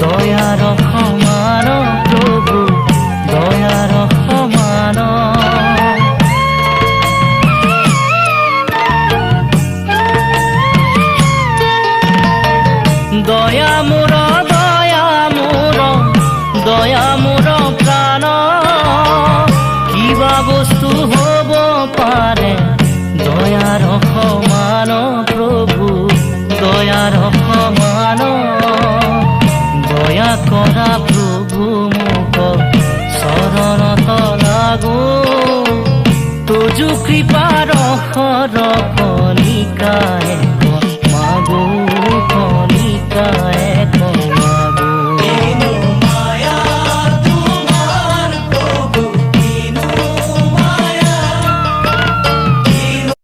দয়ার সমান প্ৰভু দয়ার সমান দয়া মোৰ প্ৰাণ কিবা বস্তু হ'ব পাৰে দয়াৰ সমান প্ৰভু দয়াৰ সমান দয়া কৰা প্ৰভু মোক চৰণত লাগো তোজো কৃপাৰ সৰক